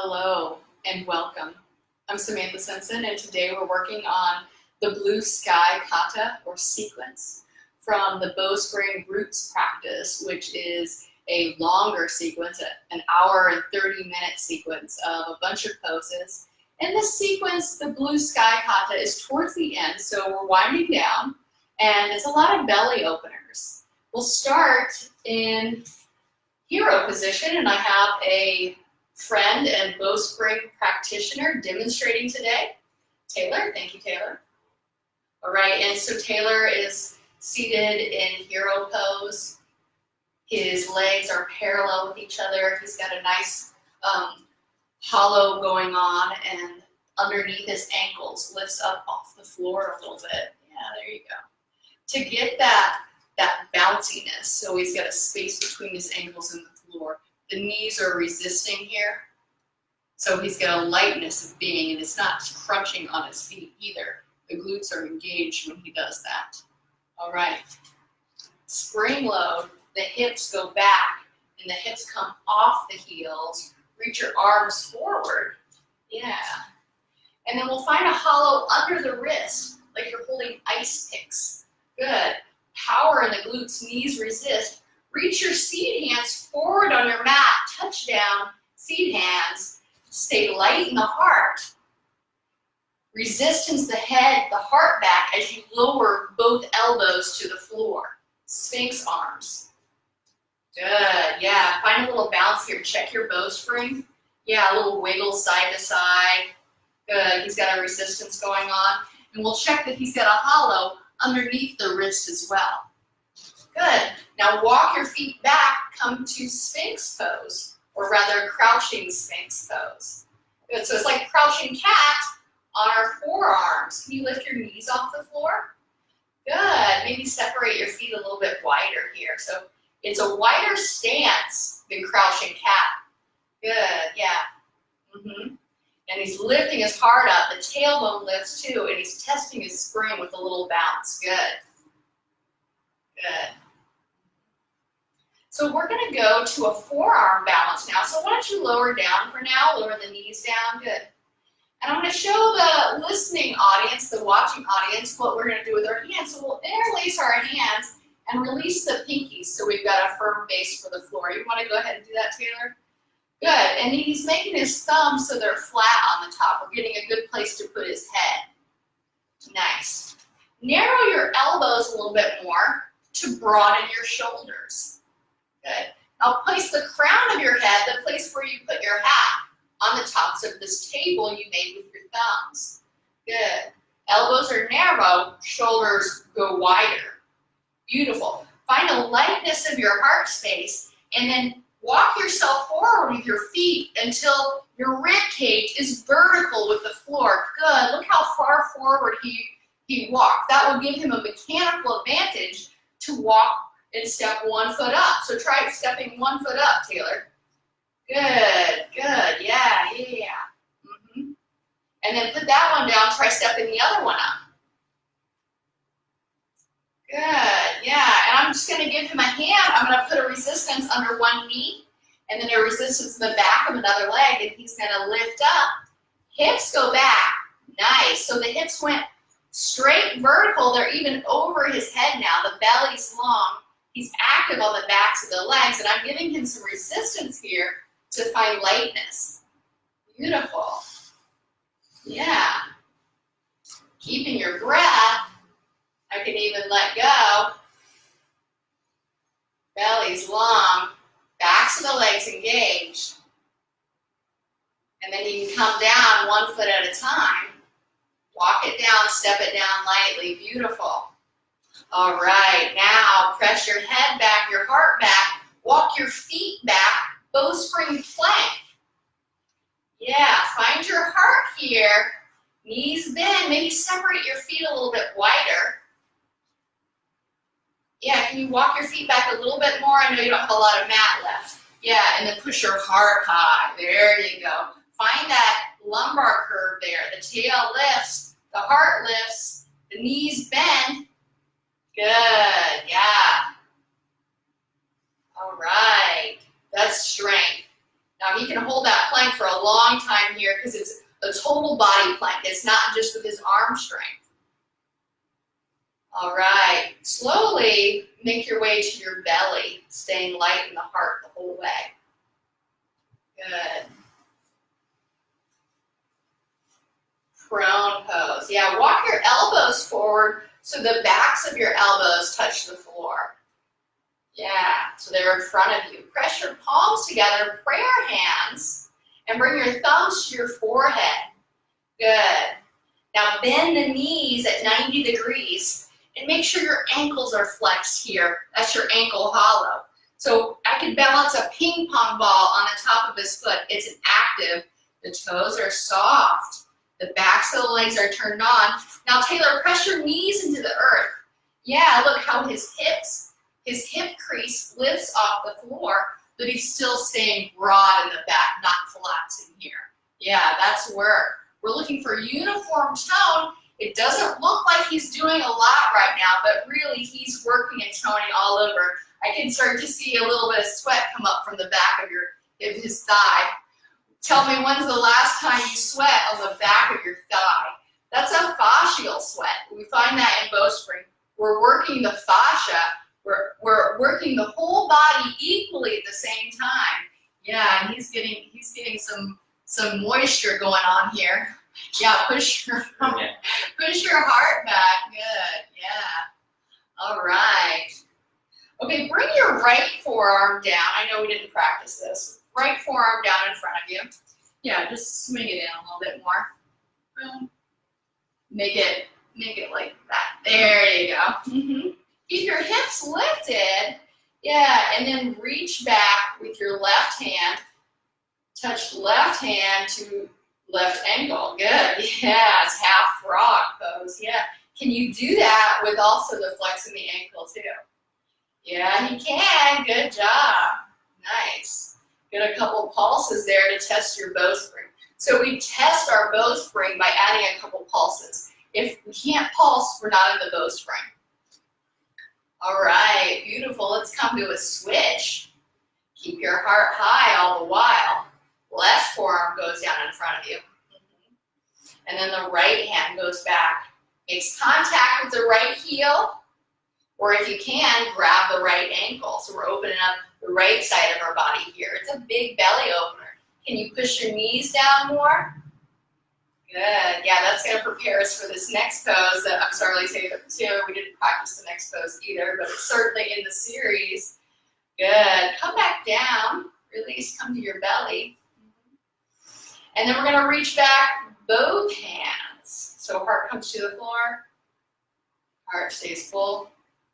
Hello and welcome. I'm Samantha Simpson, and today we're working on the blue Sky Kata or sequence from the Bowspring roots practice, which is a longer sequence, an hour and 30-minute sequence of a bunch of poses. In this sequence, the blue Sky Kata is towards the end, so we're winding down, and it's a lot of belly openers. We'll start in hero position, and I have a friend and Bowspring practitioner demonstrating today. Taylor, thank you, Taylor. All right, and so Taylor is seated in hero pose. His legs are parallel with each other. He's got a nice hollow going on, and underneath his ankles lifts up off the floor a little bit. Yeah, there you go. To get that bounciness, so he's got a space between his ankles and the floor. The knees are resisting here, so he's got a lightness of being, and it's not crunching on his feet either. The glutes are engaged when he does that. All right, spring load, the hips go back, and the hips come off the heels. Reach your arms forward, yeah. And then we'll find a hollow under the wrist, like you're holding ice picks. Good, power in the glutes, knees resist. Reach your seed hands forward on your mat, touch down, seed hands. Stay light in the heart. Resistance the head, the heart back as you lower both elbows to the floor. Sphinx arms. Good, yeah, find a little bounce here. Check your bowspring. Yeah, a little wiggle side to side. Good, he's got a resistance going on. And we'll check that he's got a hollow underneath the wrist as well. Good. Now walk your feet back, come to Sphinx pose, or rather crouching Sphinx pose. Good, so it's like crouching cat on our forearms. Can you lift your knees off the floor? Good, maybe separate your feet a little bit wider here. So it's a wider stance than crouching cat. Good, yeah. And he's lifting his heart up, the tailbone lifts too, and he's testing his spring with a little bounce. Good. Good. So we're going to go to a forearm balance now. So why don't you lower down for now, lower the knees down, good. And I'm going to show the listening audience, the watching audience, what we're going to do with our hands. So we'll interlace our hands and release the pinkies so we've got a firm base for the floor. You want to go ahead and do that, Taylor? Good, and he's making his thumbs so they're flat on the top. We're getting a good place to put his head. Nice. Narrow your elbows a little bit more to broaden your shoulders. Good. Now place the crown of your head, the place where you put your hat, on the tops of this table you made with your thumbs. Good. Elbows are narrow, shoulders go wider. Beautiful. Find a lightness of your heart space, and then walk yourself forward with your feet until your rib cage is vertical with the floor. Good. Look how far forward he walked. That will give him a mechanical advantage to walk and step 1 foot up. So try stepping 1 foot up, Taylor. Good, good, yeah. And then put that one down, try stepping the other one up. Good, yeah, and I'm just gonna give him a hand. I'm gonna put a resistance under one knee, and then a resistance in the back of another leg, and he's gonna lift up. Hips go back, nice. So the hips went straight vertical, they're even over his head now. The belly's long. He's active on the backs of the legs, and I'm giving him some resistance here to find lightness. Beautiful. Yeah. Keeping your breath. I can even let go. Belly's long. Backs of the legs engaged. And then you can come down 1 foot at a time. Walk it down, step it down lightly. Beautiful. All right, now press your head back, your heart back, walk your feet back, bowspring plank. Yeah, find your heart here, knees bend, maybe separate your feet a little bit wider. Yeah, can you walk your feet back a little bit more? I know you don't have a lot of mat left. Yeah, and then push your heart high, there you go. Find that lumbar curve there, the tail lifts, the heart lifts, the knees bend. Good, yeah. All right, that's strength. Now he can hold that plank for a long time here because it's a total body plank. It's not just with his arm strength. All right, slowly make your way to your belly, staying light in the heart the whole way. Good. Prone pose. Yeah, walk your elbows forward so the backs of your elbows touch the floor. Yeah, so they're in front of you. Press your palms together, prayer hands, and bring your thumbs to your forehead. Good. Now bend the knees at 90 degrees and make sure your ankles are flexed here. That's your ankle hollow. So I could balance a ping pong ball on the top of his foot. It's an active. The toes are soft. The backs of the legs are turned on. Now Taylor, press your knees into the earth. Yeah, look how his hip crease lifts off the floor, but he's still staying broad in the back, not collapsing here. Yeah, that's work. We're looking for uniform tone. It doesn't look like he's doing a lot right now, but really he's working and toning all over. I can start to see a little bit of sweat come up from the back of his thigh. Tell me, when's the last time you sweat on the back of your thigh? That's a fascial sweat. We find that in Bowspring. We're working the fascia. We're working the whole body equally at the same time. Yeah, and he's getting some moisture going on here. Yeah, push your heart back. Good. Yeah. All right. Okay, bring your right forearm down. I know we didn't practice this. Right forearm down in front of you. Yeah, just swing it in a little bit more. Boom. Make it like that. There you go. Keep your hips lifted. Yeah, and then reach back with your left hand. Touch left hand to left ankle. Good. Yeah, it's half frog pose. Yeah. Can you do that with also the flexing the ankle too? Yeah, you can. Good job. Nice. Get a couple pulses there to test your bowspring. So we test our bowspring by adding a couple pulses. If we can't pulse, we're not in the bowspring. All right, beautiful. Let's come to a switch. Keep your heart high all the while. Left forearm goes down in front of you. And then the right hand goes back. Makes contact with the right heel. Or if you can, grab the right ankle. So we're opening up the right side of our body here. It's a big belly opener. Can you push your knees down more? Good. Yeah, that's going to prepare us for this next pose. I'm sorry, Taylor, we didn't practice the next pose either, but it's certainly in the series. Good. Come back down. Release. Come to your belly. And then we're going to reach back both hands. So heart comes to the floor. Heart stays full.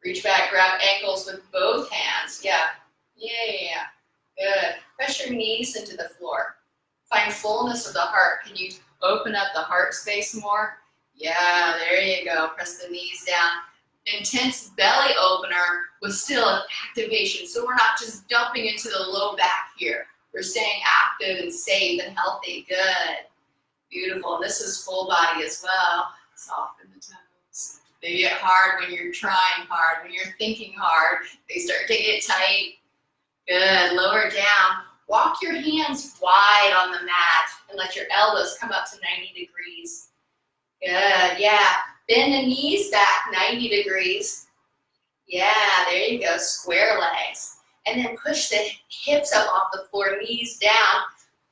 Reach back, grab ankles with both hands. Yeah. Good. Press your knees into the floor. Find fullness of the heart. Can you open up the heart space more? Yeah, there you go. Press the knees down. Intense belly opener with still an activation. So we're not just dumping into the low back here. We're staying active and safe and healthy. Good. Beautiful. And this is full body as well. Soften the toes. They get hard when you're trying hard. When you're thinking hard, they start to get tight. Good. Lower down. Walk your hands wide on the mat and let your elbows come up to 90 degrees. Good. Yeah. Bend the knees back 90 degrees. Yeah, there you go. Square legs. And then push the hips up off the floor, knees down.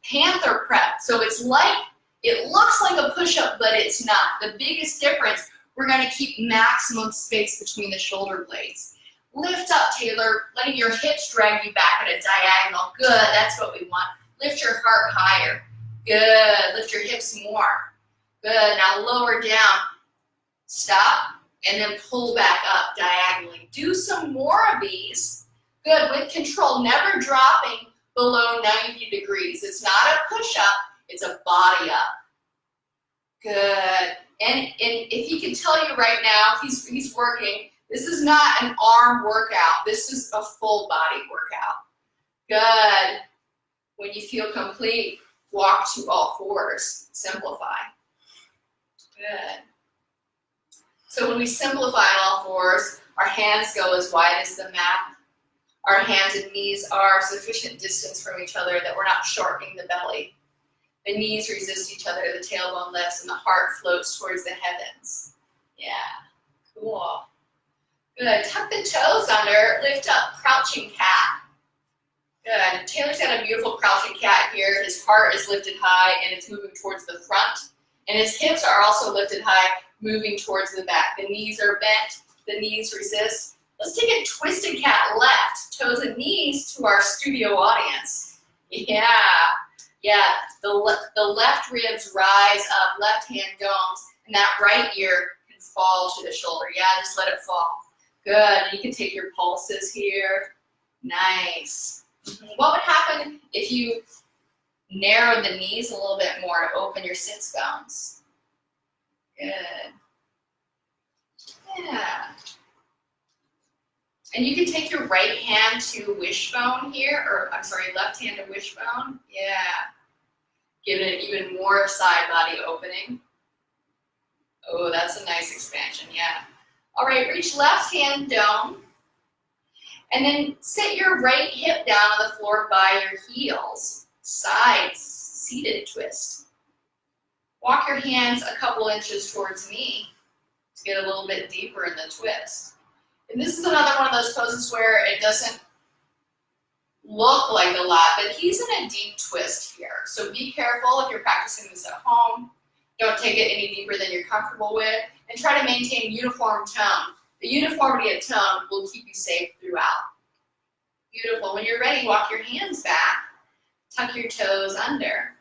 Panther prep. So it looks like a push-up, but it's not. The biggest difference, we're going to keep maximum space between the shoulder blades. Lift up, Taylor, letting your hips drag you back at a diagonal. Good, that's what we want. Lift your heart higher. Good, lift your hips more. Good, now lower down. Stop, and then pull back up diagonally. Do some more of these. Good, with control, never dropping below 90 degrees. It's not a push-up, it's a body up. Good, and if he can tell you right now, he's working. This is not an arm workout. This is a full body workout. Good. When you feel complete, walk to all fours. Simplify. Good. So when we simplify on all fours, our hands go as wide as the mat. our hands and knees are sufficient distance from each other that we're not shortening the belly. The knees resist each other, the tailbone lifts, and the heart floats towards the heavens. Yeah, cool. Good, tuck the toes under, lift up, crouching cat. Good, Taylor's got a beautiful crouching cat here. His heart is lifted high and it's moving towards the front. And his hips are also lifted high, moving towards the back. The knees are bent, the knees resist. Let's take a twisted cat left, toes and knees to our studio audience. Yeah, the left ribs rise up, left hand domes, and that right ear can fall to the shoulder. Yeah, just let it fall. Good, you can take your pulses here. Nice. What would happen if you narrowed the knees a little bit more to open your sits bones? Good. Yeah. And you can take your right hand to wishbone here, or I'm sorry, left hand to wishbone. Yeah. Give it an even more side body opening. Oh, that's a nice expansion, yeah. All right, reach left hand dome. And then sit your right hip down on the floor by your heels. Sides, seated twist. Walk your hands a couple inches towards me to get a little bit deeper in the twist. And this is another one of those poses where it doesn't look like a lot, but he's in a deep twist here. So be careful if you're practicing this at home. Don't take it any deeper than you're comfortable with, and try to maintain uniform tone. The uniformity of tone will keep you safe throughout. Beautiful. When you're ready, walk your hands back, tuck your toes under,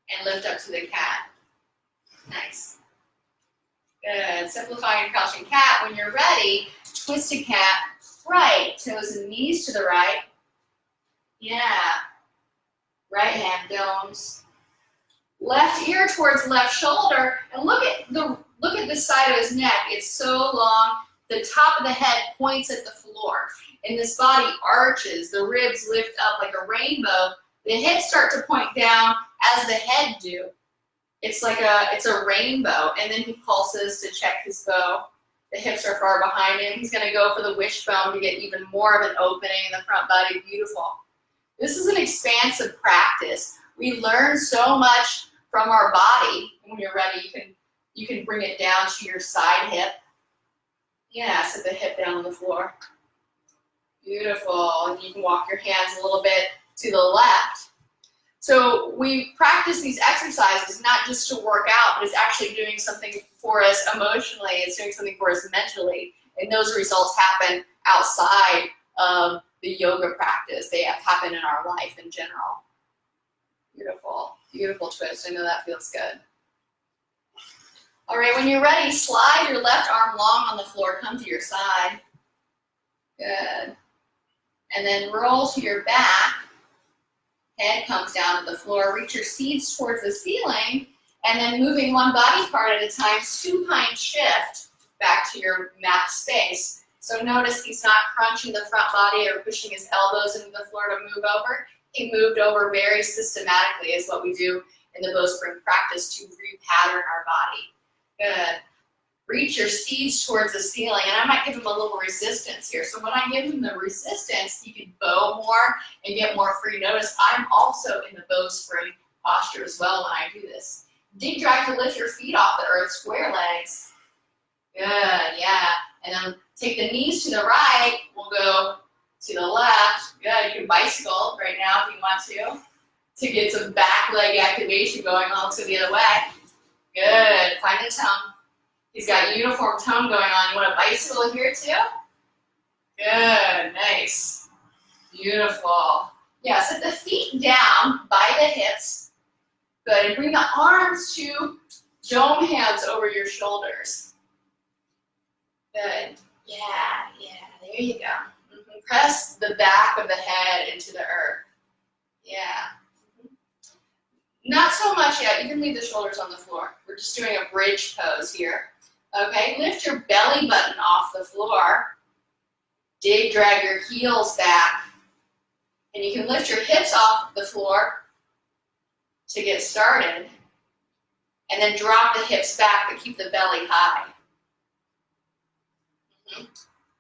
and lift up to the cat. Nice. Good. Simplifying crouching cat. When you're ready, twisted cat, right, toes and knees to the right. Yeah. Right hand domes. Left ear towards left shoulder, and look at the side of his neck. It's so long. The top of the head points at the floor, and this body arches. The ribs lift up like a rainbow. The hips start to point down as the head do. It's a rainbow, and then he pulses to check his bow. The hips are far behind him. He's going to go for the wishbone to get even more of an opening in the front body. Beautiful. This is an expansive practice. We learn so much from our body. When you're ready, you can bring it down to your side hip. Yeah, set the hip down on the floor. Beautiful. And you can walk your hands a little bit to the left. So we practice these exercises not just to work out, but it's actually doing something for us emotionally. It's doing something for us mentally. And those results happen outside of the yoga practice. They happen in our life in general. Beautiful. Beautiful twist. I know that feels good. All right, when you're ready, slide your left arm long on the floor. Come to your side. Good. And then roll to your back. Head comes down to the floor. Reach your seats towards the ceiling. And then moving one body part at a time, supine shift back to your mat space. So notice he's not crunching the front body or pushing his elbows into the floor to move over. He moved over very systematically, is what we do in the Bowspring practice to repattern our body. Good. Reach your seeds towards the ceiling, and I might give him a little resistance here. So when I give him the resistance, he can bow more and get more free. Notice I'm also in the Bowspring posture as well when I do this. Dig drag to lift your feet off the earth, square legs. Good, yeah. And then take the knees to the right. We'll go to the left. Good, you can bicycle right now if you want to get some back leg activation going on to the other way. Good, find the tone. He's got uniform tone going on. You want to bicycle here too? Good, nice. Beautiful. Yeah, set the feet down by the hips. Good, and bring the arms to dome hands over your shoulders. Good, yeah, there you go. Press the back of the head into the earth. Yeah. Not so much yet. You can leave the shoulders on the floor. We're just doing a bridge pose here. Okay, lift your belly button off the floor. Dig, drag your heels back. And you can lift your hips off the floor to get started. And then drop the hips back, but keep the belly high.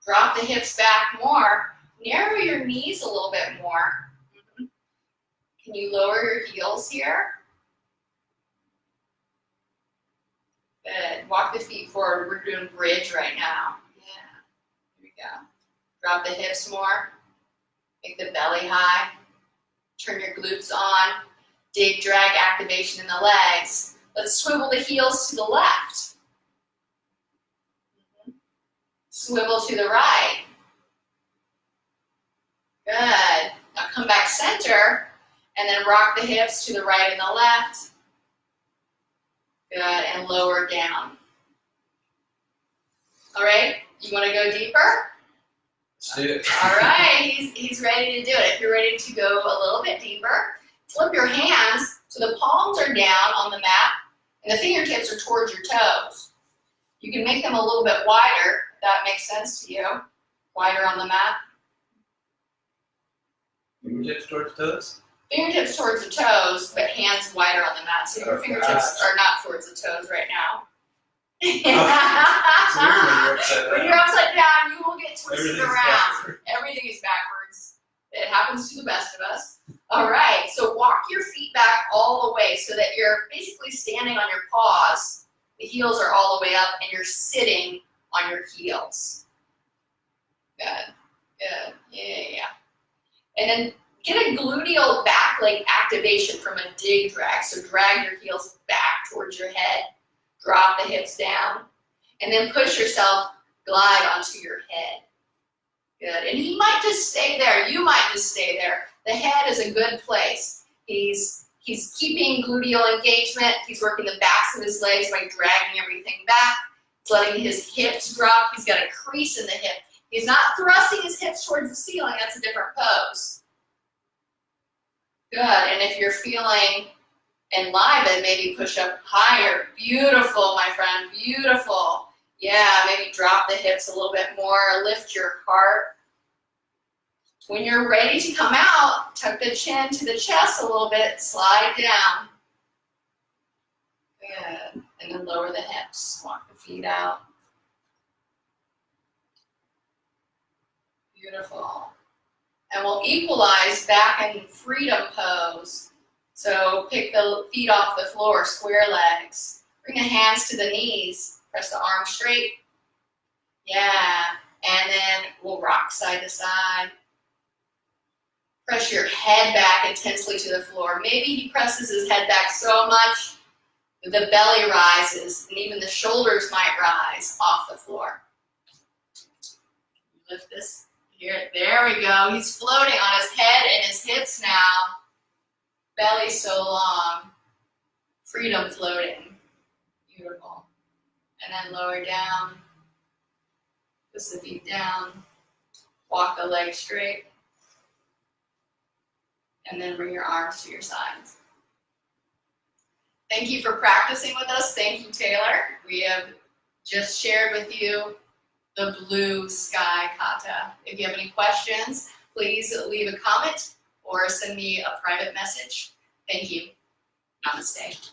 Drop the hips back more. narrow your knees a little bit more. Can you lower your heels here? Good. Walk the feet forward. We're doing bridge right now. Yeah. Here we go. Drop the hips more. Make the belly high. Turn your glutes on. Dig, drag activation in the legs. Let's swivel the heels to the left. Swivel to the right. Good. Now come back center and then rock the hips to the right and the left. Good, and lower down. All right, you want to go deeper? Let's do it. All right, he's ready to do it. If you're ready to go a little bit deeper, flip your hands so the palms are down on the mat and the fingertips are towards your toes. You can make them a little bit wider, if that makes sense to you. Wider on the mat. Fingertips towards toes? Fingertips towards the toes, but hands wider on the mat. So your fingertips are not towards the toes right now. It's weird when you're upside down. When you're upside down, you will get twisted Everything's around. backward. Everything is backwards. It happens to the best of us. All right, so walk your feet back all the way so that you're basically standing on your paws. The heels are all the way up and you're sitting on your heels. Good, good, yeah. And then get a gluteal back leg activation from a dig drag. So drag your heels back towards your head. Drop the hips down. And then push yourself, glide onto your head. Good. And he might just stay there. You might just stay there. The head is a good place. He's keeping gluteal engagement. He's working the backs of his legs by dragging everything back. He's letting his hips drop. He's got a crease in the hip. He's not thrusting his hips towards the ceiling. That's a different pose. Good. And if you're feeling enlivened, maybe push up higher. Beautiful, my friend. Beautiful. Yeah, maybe drop the hips a little bit more. Lift your heart. When you're ready to come out, tuck the chin to the chest a little bit. Slide down. Good. And then lower the hips. Walk the feet out. Beautiful. And we'll equalize back in freedom pose. So pick the feet off the floor, square legs. Bring the hands to the knees. Press the arms straight. Yeah. And then we'll rock side to side. Press your head back intensely to the floor. Maybe he presses his head back so much that the belly rises and even the shoulders might rise off the floor. Lift this. Here, there we go. He's floating on his head and his hips now. Belly so long. Freedom floating. Beautiful. And then lower down. Push the feet down. Walk the legs straight. And then bring your arms to your sides. Thank you for practicing with us. Thank you, Taylor. We have just shared with you the blue Sky Kata. If you have any questions, please leave a comment or send me a private message. Thank you. Namaste.